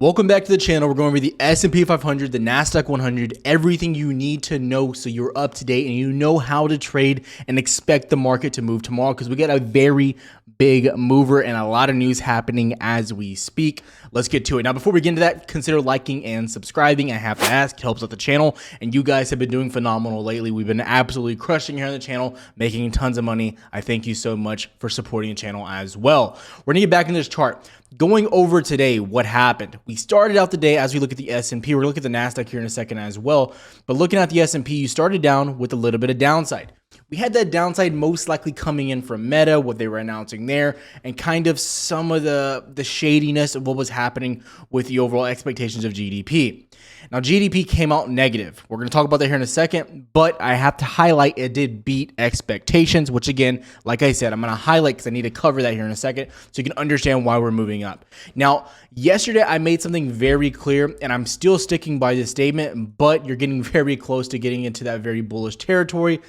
Welcome back to the channel. We're going over the SP 500, the Nasdaq 100, everything you need to know so you're up to date and you know how to trade and expect the market to move tomorrow, because we got a very big mover and a lot of news happening as we speak. Let's get to it. Now, before we get into that, consider liking and subscribing. I have to ask, it helps out the channel, and you guys have been doing phenomenal lately. We've been absolutely crushing here on the channel, making tons of money. I thank you so much for supporting the channel as well. We're gonna get back in this chart. Going over today what happened. We started out the day, as we look at the S&P, we're gonna look at the Nasdaq here in a second as well, but looking at the S&P, you started down with a little bit of downside. We had that downside most likely coming in from Meta, what they were announcing there, and kind of some of the shadiness of what was happening with the overall expectations of GDP. Now, GDP came out negative. We're going to talk about that here in a second, but I have to highlight it did beat expectations, which again, like I said, I'm going to highlight because I need to cover that here in a second so you can understand why we're moving up. Now, yesterday I made something very clear, and I'm still sticking by this statement, but you're getting very close to getting into that very bullish territory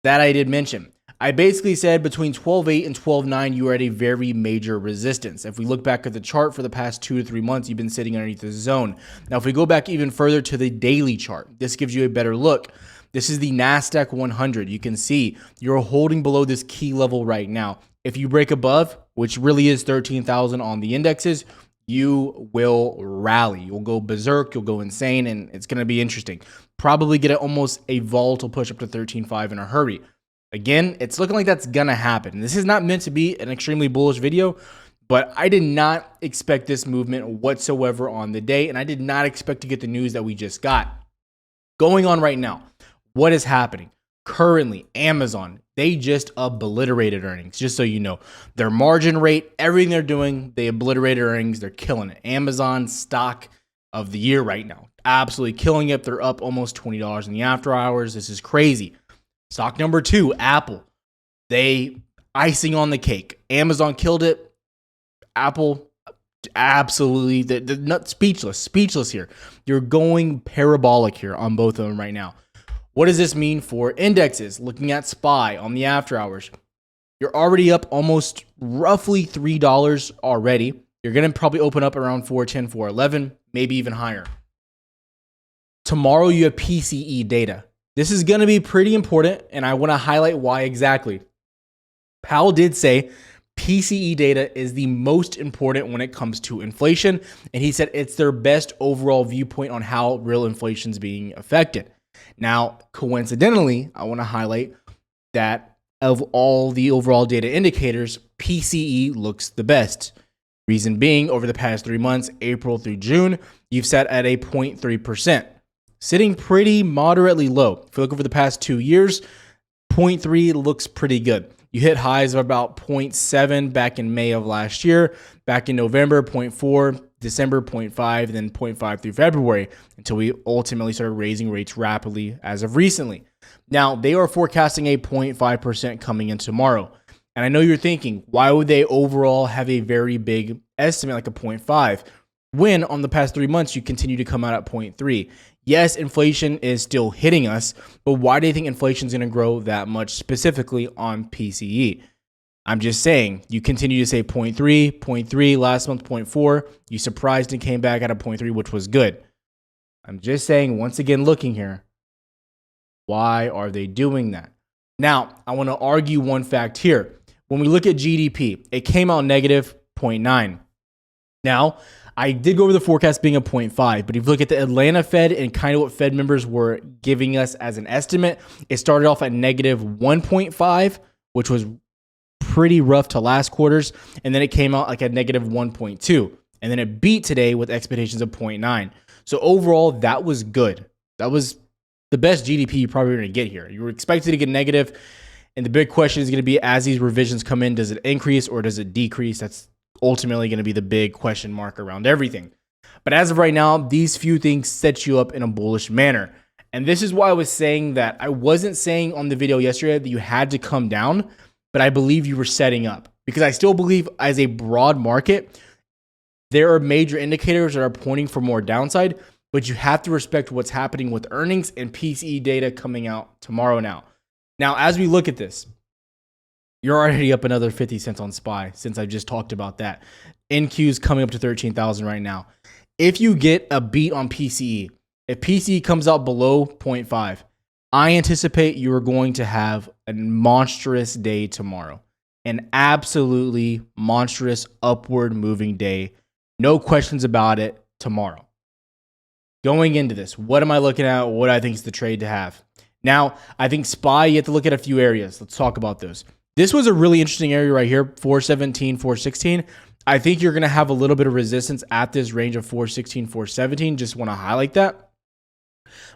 that I did mention. I basically said between 12.8 and 12.9, you are at a very major resistance. If we look back at the chart for the past 2 to 3 months, you've been sitting underneath this zone. Now, if we go back even further to the daily chart, this gives you a better look. This is the Nasdaq 100. You can see you're holding below this key level right now. If you break above, which really is 13,000 on the indexes, you will rally. You'll go berserk, you'll go insane, and it's going to be interesting. Probably get almost a volatile push up to 13.5 in a hurry. Again, it's looking like that's going to happen. This is not meant to be an extremely bullish video, but I did not expect this movement whatsoever on the day, and I did not expect to get the news that we just got. Going on right now, what is happening? Currently, Amazon, they just obliterated earnings, just so you know. Their margin rate, everything they're doing, they obliterated earnings. They're killing it. Amazon stock of the year right now. Absolutely killing it. They're up almost $20 in the after hours. This is crazy. Stock number 2, Apple. They icing on the cake. Amazon killed it. Apple, absolutely, they're not speechless here. You're going parabolic here on both of them right now. What does this mean for indexes? Looking at SPY on the after hours, you're already up almost roughly $3 already. You're going to probably open up around 410, 411, maybe even higher. Tomorrow you have PCE data. This is going to be pretty important, and I want to highlight why exactly. Powell did say PCE data is the most important when it comes to inflation, and he said it's their best overall viewpoint on how real inflation is being affected. Now, coincidentally, I want to highlight that of all the overall data indicators, PCE looks the best. Reason being, over the past 3 months, April through June, you've sat at a 0.3%. Sitting pretty moderately low. If you look over the past 2 years, 0.3 looks pretty good. You hit highs of about 0.7 back in May of last year, back in November, 0.4, December, 0.5, then 0.5 through February, until we ultimately started raising rates rapidly as of recently. Now, they are forecasting a 0.5% coming in tomorrow. And I know you're thinking, why would they overall have a very big estimate like a 0.5 when on the past 3 months you continue to come out at 0.3? Yes, inflation is still hitting us, but why do you think inflation is going to grow that much specifically on PCE? I'm just saying, you continue to say 0.3, 0.3, last month 0.4. You surprised and came back at a 0.3, which was good. I'm just saying, once again, looking here, why are they doing that? Now, I want to argue one fact here. When we look at GDP, it came out negative 0.9. Now, I did go over the forecast being a 0.5, but if you look at the Atlanta Fed and kind of what Fed members were giving us as an estimate, it started off at negative 1.5, which was pretty rough to last quarters, and then it came out like a negative 1.2, and then it beat today with expectations of 0.9. So overall, that was good. That was the best GDP you probably going to get here. You were expected to get negative, and the big question is going to be, as these revisions come in, does it increase or does it decrease? That's ultimately going to be the big question mark around everything. But as of right now, these few things set you up in a bullish manner. And this is why I was saying that I wasn't saying on the video yesterday that you had to come down, but I believe you were setting up, because I still believe as a broad market, there are major indicators that are pointing for more downside, but you have to respect what's happening with earnings and PCE data coming out tomorrow now. Now, as we look at this, you're already up another 50 cents on SPY since I just talked about that. NQ's coming up to 13,000 right now. if you get a beat on PCE, if PCE comes out below 0.5, I anticipate you are going to have a monstrous day tomorrow. An absolutely monstrous upward moving day. No questions about it tomorrow. Going into this, what am I looking at? What I think is the trade to have? Now, I think SPY, you have to look at a few areas. Let's talk about those. This was a really interesting area right here, 417, 416. I think you're going to have a little bit of resistance at this range of 416, 417. Just want to highlight that.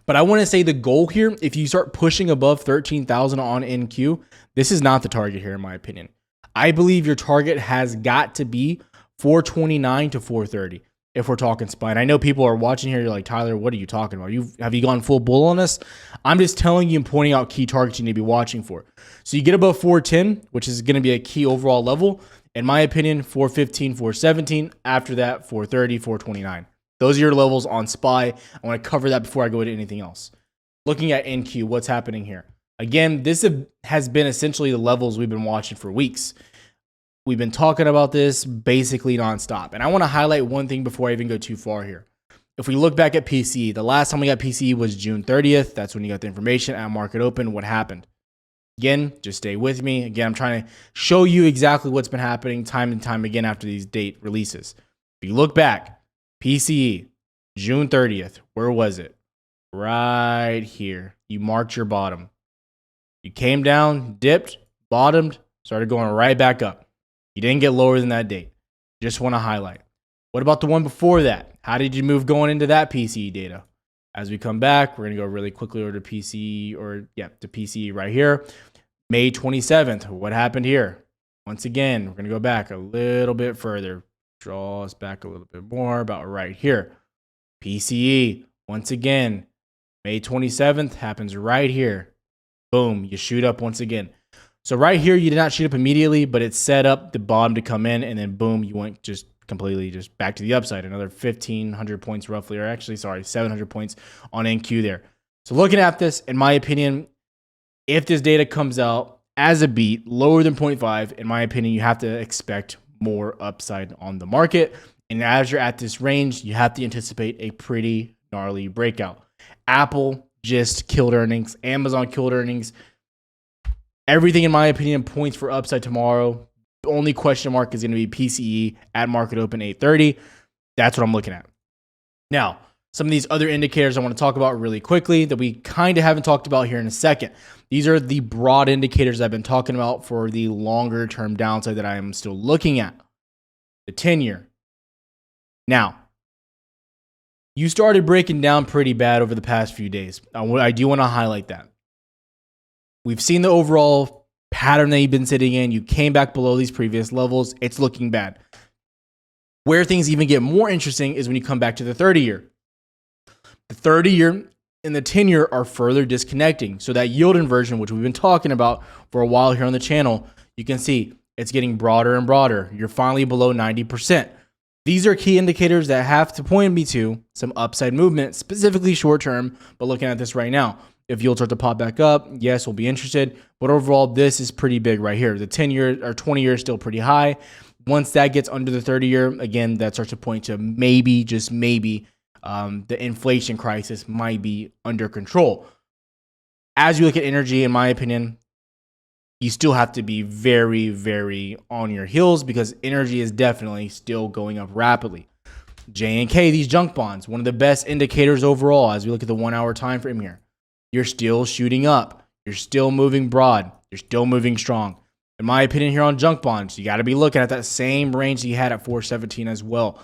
But I want to say the goal here, if you start pushing above 13,000 on NQ, this is not the target here in my opinion. I believe your target has got to be 429 to 430 if we're talking SPY. And I know people are watching here, you're like, Tyler, what are you talking about? Have you gone full bull on us? I'm just telling you and pointing out key targets you need to be watching for. So you get above 410, which is going to be a key overall level. In my opinion, 415, 417. After that, 430, 429. Those are your levels on SPY. I want to cover that before I go into anything else. Looking at NQ, what's happening here? Again, this has been essentially the levels we've been watching for weeks. We've been talking about this basically nonstop. And I want to highlight one thing before I even go too far here. If we look back at PCE, the last time we got PCE was June 30th. That's when you got the information at market open. What happened? Again, just stay with me. Again, I'm trying to show you exactly what's been happening time and time again after these date releases. If you look back, PCE, June 30th, where was it? Right here. You marked your bottom. You came down, dipped, bottomed, started going right back up. You didn't get lower than that date. Just want to highlight. What about the one before that? How did you move going into that PCE data? As we come back, we're going to go really quickly over to PCE to PCE right here. May 27th. What happened here? Once again, we're going to go back a little bit further. Draw us back a little bit more about right here. PCE, once again, May 27th happens right here. Boom, you shoot up once again. So right here, you did not shoot up immediately, but it set up the bottom to come in, and then boom, you went just completely just back to the upside. Another 1,500 points roughly, or actually, sorry, 700 points on NQ there. So looking at this, in my opinion, if this data comes out as a beat lower than 0.5, in my opinion, you have to expect more upside on the market. And as you're at this range, you have to anticipate a pretty gnarly breakout. Apple just killed earnings. Amazon killed earnings. Everything, in my opinion, points for upside tomorrow. The only question mark is going to be PCE at market open 830. That's what I'm looking at. Now, some of these other indicators I want to talk about really quickly that we kind of haven't talked about here in a second. These are the broad indicators I've been talking about for the longer term downside that I am still looking at. The 10-year. Now, you started breaking down pretty bad over the past few days. I do want to highlight that. We've seen the overall pattern that you've been sitting in. You came back below these previous levels. It's looking bad. Where things even get more interesting is when you come back to the 30-year. The 30-year and the 10-year are further disconnecting. So that yield inversion, which we've been talking about for a while here on the channel, you can see it's getting broader and broader. You're finally below 90%. These are key indicators that have to point me to some upside movement, specifically short term, but looking at this right now. If yields start to pop back up, yes, we'll be interested. But overall, this is pretty big right here. The 10-year or 20-year is still pretty high. Once that gets under the 30-year, again, that starts to point to maybe, just maybe, the inflation crisis might be under control. As you look at energy, in my opinion, you still have to be very, very on your heels because energy is definitely still going up rapidly. J&K, these junk bonds, one of the best indicators overall as we look at the 1 hour time frame here. You're still shooting up. You're still moving broad. You're still moving strong. In my opinion here on junk bonds, you got to be looking at that same range that you had at 417 as well.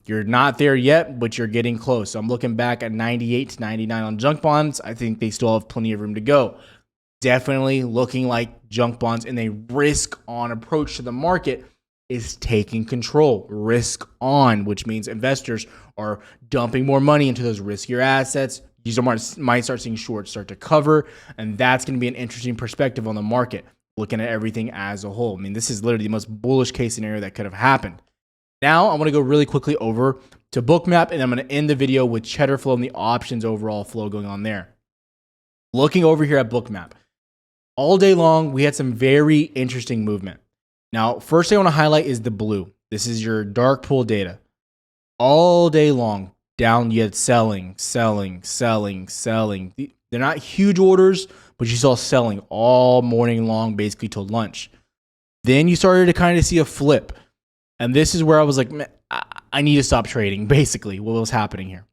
You're not there yet, but you're getting close. So I'm looking back at 98 to 99 on junk bonds. I think they still have plenty of room to go. Definitely looking like junk bonds and a risk on approach to the market is taking control. Risk on, which means investors are dumping more money into those riskier assets. These might start seeing shorts start to cover, and that's going to be an interesting perspective on the market, looking at everything as a whole. I mean, this is literally the most bullish case scenario that could have happened. Now, I want to go really quickly over to Bookmap, and I'm going to end the video with Cheddar Flow and the options overall flow going on there. Looking over here at Bookmap, all day long, we had some very interesting movement. Now, first thing I want to highlight is the blue. This is your dark pool data. all day long. Down, you had selling, selling, selling, selling. They're not huge orders, but you saw selling all morning long, basically till lunch. Then you started to kind of see a flip. And this is where I was like, man, I need to stop trading, basically, what was happening here.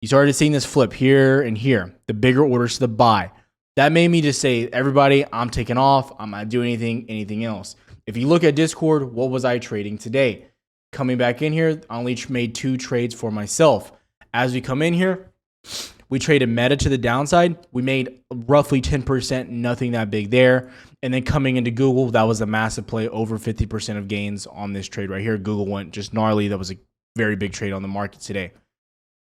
You started seeing this flip here and here, the bigger orders to the buy. That made me just say, everybody, I'm taking off. I'm not doing anything else. If you look at Discord, what was I trading today? Coming back in here, I only made 2 trades for myself. As we come in here, we traded Meta to the downside. We made roughly 10%, nothing that big there. And then coming into Google, that was a massive play, over 50% of gains on this trade right here. Google went just gnarly. That was a very big trade on the market today.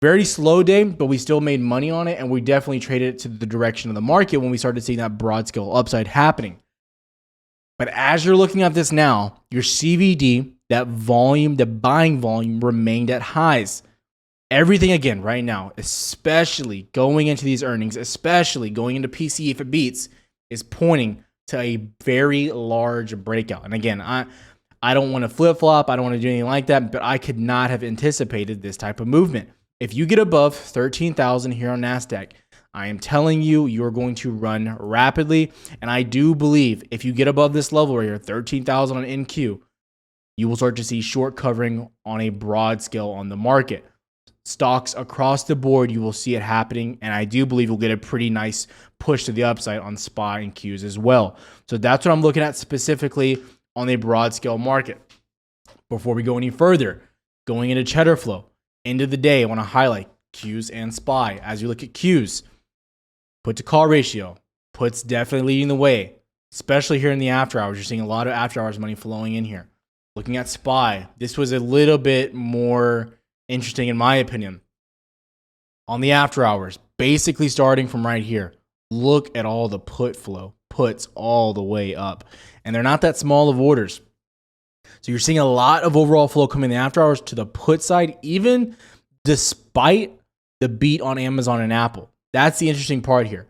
Very slow day, but we still made money on it, and we definitely traded it to the direction of the market when we started seeing that broad scale upside happening. But as you're looking at this now, your CVD, that volume, the buying volume remained at highs. Everything again right now, especially going into these earnings, especially going into PCE if it beats, is pointing to a very large breakout. And again, I don't want to flip-flop. I don't want to do anything like that, but I could not have anticipated this type of movement. If you get above 13,000 here on Nasdaq, I am telling you, you're going to run rapidly. And I do believe if you get above this level right here, 13,000 on NQ, you will start to see short covering on a broad scale on the market. Stocks across the board, you will see it happening. And I do believe we'll get a pretty nice push to the upside on SPY and Qs as well. So that's what I'm looking at specifically on a broad scale market. Before we go any further, going into cheddar flow, end of the day, I want to highlight Qs and SPY. As you look at Qs, put to call ratio, puts definitely leading the way, especially here in the after hours. You're seeing a lot of after hours money flowing in here. Looking at SPY, this was a little bit more interesting in my opinion. On the after hours, basically starting from right here, look at all the put flow, puts all the way up. And they're not that small of orders. So you're seeing a lot of overall flow coming in the after hours to the put side, even despite the beat on Amazon and Apple. That's the interesting part here.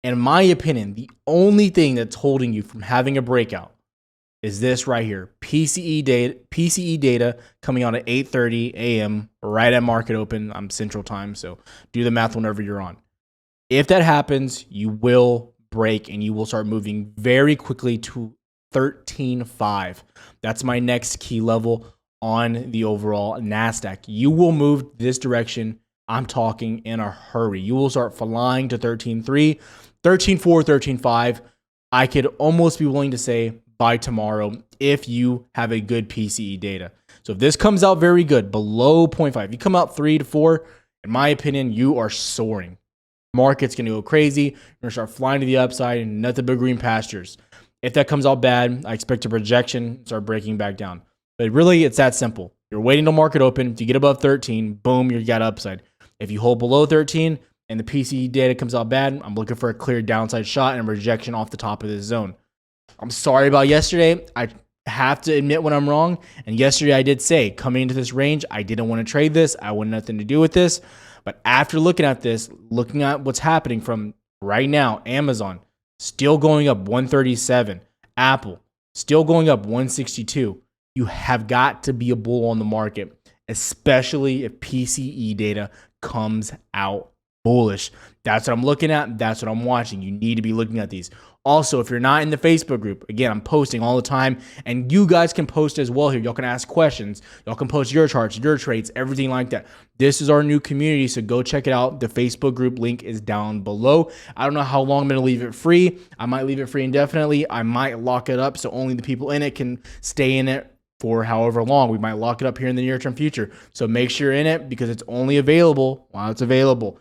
In my opinion, the only thing that's holding you from having a breakout is this right here. PCE data coming out at 8:30 a.m. right at market open. I'm Central Time, so do the math whenever you're on. If that happens, you will break and you will start moving very quickly to 13.5. That's my next key level on the overall Nasdaq. You will move this direction. I'm talking in a hurry. You will start flying to 13.3, 13.4, 13.5. I could almost be willing to say by tomorrow if you have a good PCE data. So if this comes out very good, below 0.5, if you come out 3 to 4, in my opinion, you are soaring. Market's going to go crazy. You're going to start flying to the upside and nothing but green pastures. If that comes out bad, I expect a projection, start breaking back down. But really, it's that simple. You're waiting till market open. If you get above 13, boom, you got upside. If you hold below 13 and the PCE data comes out bad, I'm looking for a clear downside shot and a rejection off the top of this zone. I'm sorry about yesterday. I have to admit when I'm wrong. And yesterday I did say, coming into this range, I didn't want to trade this. I wanted nothing to do with this. But after looking at this, looking at what's happening from right now, Amazon still going up 137, Apple still going up 162. You have got to be a bull on the market, especially if PCE data comes out bullish. That's what I'm looking at. That's what I'm watching. You need to be looking at these. Also, if you're not in the Facebook group, again, I'm posting all the time, and you guys can post as well here. Y'all can ask questions. Y'all can post your charts, your trades, everything like that. This is our new community, so go check it out. The Facebook group link is down below. I don't know how long I'm going to leave it free. I might leave it free indefinitely. I might lock it up so only the people in it can stay in it for however long. We might lock it up here in the near-term future. So make sure you're in it because it's only available while it's available.